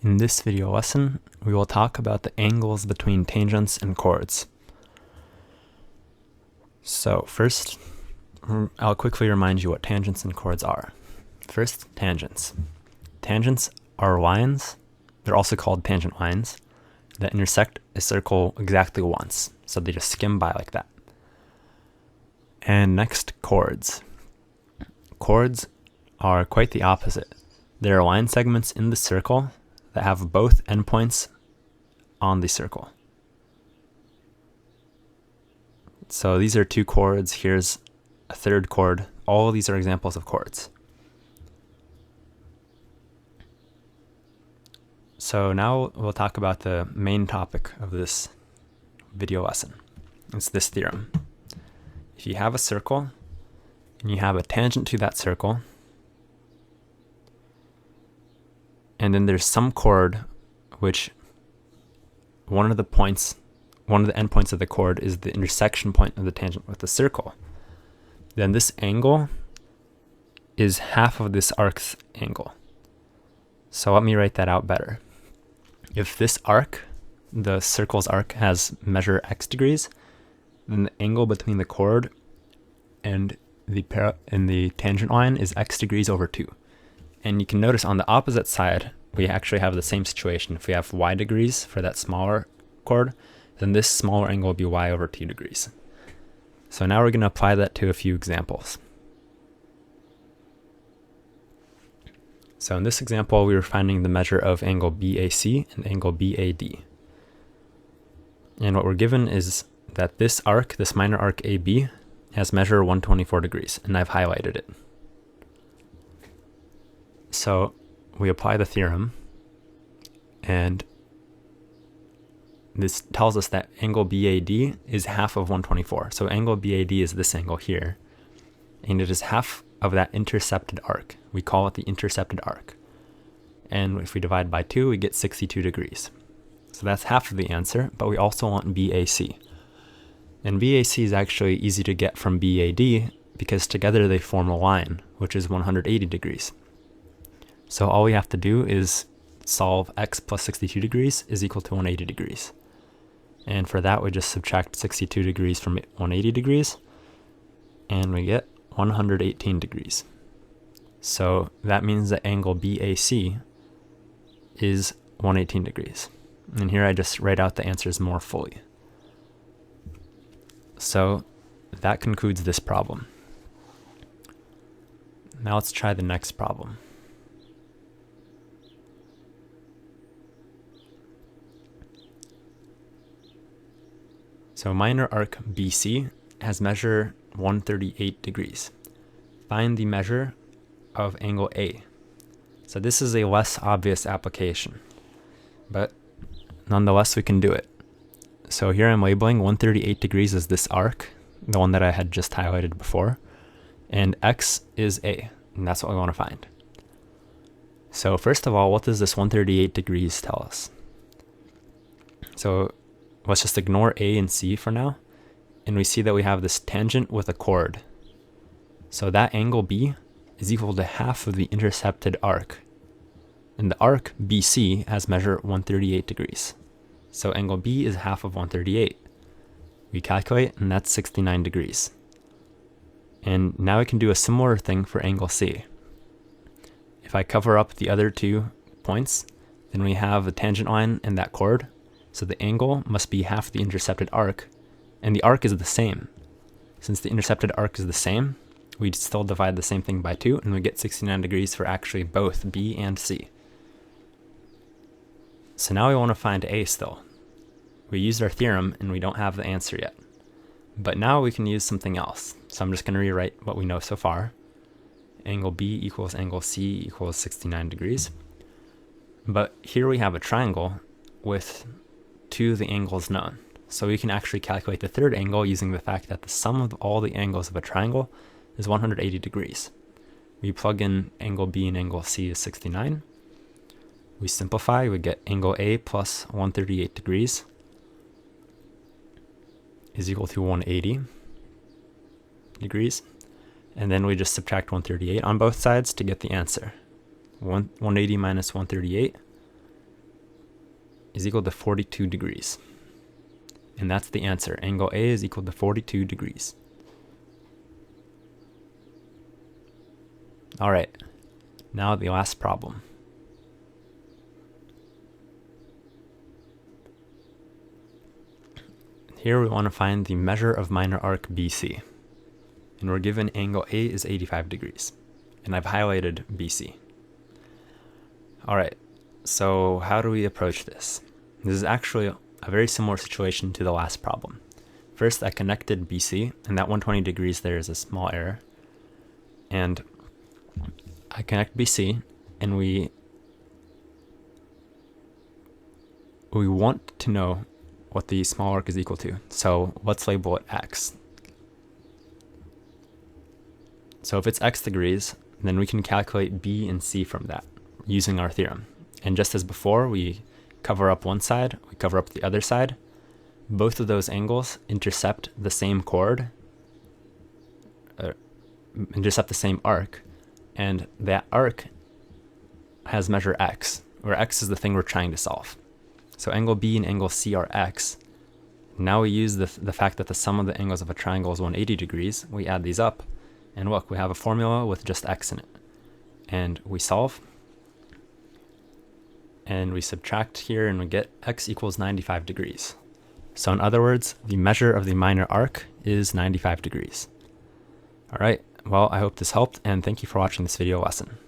In this video lesson, we will talk about the angles between tangents and chords. So first, I'll quickly remind you what tangents and chords are. First, tangents. Tangents are lines, they're also called tangent lines, that intersect a circle exactly once, so they just skim by like that. And next, chords. Chords are quite the opposite. There are line segments in the circle that have both endpoints on the circle. So these are two chords, here's a third chord. All of these are examples of chords. So now we'll talk about the main topic of this video lesson. It's this theorem. If you have a circle and you have a tangent to that circle, and then there's some chord which one of the endpoints of the chord is the intersection point of the tangent with the circle, then this angle is half of this arc's angle. So let me write that out better. If this arc, the circle's arc, has measure x degrees, then the angle between the chord and the tangent line is x degrees over 2. And you can notice on the opposite side, we actually have the same situation. If we have y degrees for that smaller chord, then this smaller angle will be y over 2 degrees. So now we're going to apply that to a few examples. So in this example, we were finding the measure of angle BAC and angle BAD. And what we're given is that this arc, this minor arc AB, has measure 124 degrees, and I've highlighted it. So we apply the theorem, and this tells us that angle BAD is half of 124. So angle BAD is this angle here, and it is half of that intercepted arc. We call it the intercepted arc. And if we divide by 2, we get 62 degrees. So that's half of the answer, but we also want BAC. And BAC is actually easy to get from BAD because together they form a line, which is 180 degrees. So all we have to do is solve x plus 62 degrees is equal to 180 degrees. And for that, we just subtract 62 degrees from 180 degrees, and we get 118 degrees. So that means that angle BAC is 118 degrees. And here I just write out the answers more fully. So that concludes this problem. Now let's try the next problem. So minor arc BC has measure 138 degrees. Find the measure of angle A. So this is a less obvious application, but nonetheless we can do it. So here I'm labeling 138 degrees as this arc, the one that I had just highlighted before, and x is A, and that's what we want to find. So first of all, what does this 138 degrees tell us? So let's just ignore A and C for now, and we see that we have this tangent with a chord. So that angle B is equal to half of the intercepted arc. And the arc BC has measure 138 degrees. So angle B is half of 138. We calculate, and that's 69 degrees. And now we can do a similar thing for angle C. If I cover up the other 2 points, then we have a tangent line and that chord. So the angle must be half the intercepted arc, and the arc is the same. Since the intercepted arc is the same, we still divide the same thing by 2, and we get 69 degrees for actually both B and C. So now we want to find A still. We used our theorem, and we don't have the answer yet. But now we can use something else. So I'm just going to rewrite what we know so far. Angle B equals angle C equals 69 degrees. But here we have a triangle with 2 of the angles known. So we can actually calculate the third angle using the fact that the sum of all the angles of a triangle is 180 degrees. We plug in angle B and angle C is 69. We simplify, we get angle A plus 138 degrees is equal to 180 degrees. And then we just subtract 138 on both sides to get the answer. 180 minus 138 is equal to 42 degrees. And that's the answer. Angle A is equal to 42 degrees. All right, now the last problem. Here we want to find the measure of minor arc BC. And we're given angle A is 85 degrees. And I've highlighted BC. All right, so how do we approach this? This is actually a very similar situation to the last problem. First, I connected BC, and that 120 degrees there is a small error. And I connect BC, and we want to know what the small arc is equal to. So let's label it x. So if it's x degrees, then we can calculate b and c from that using our theorem. And just as before, we cover up one side, we cover up the other side. Both of those angles intercept the same chord, intercept the same arc, and that arc has measure x, where x is the thing we're trying to solve. So angle B and angle C are x. Now we use the fact that the sum of the angles of a triangle is 180 degrees. We add these up, and look, we have a formula with just x in it. And we solve, and we subtract here, and we get x equals 95 degrees. So in other words, the measure of the minor arc is 95 degrees. All right, well, I hope this helped, and thank you for watching this video lesson.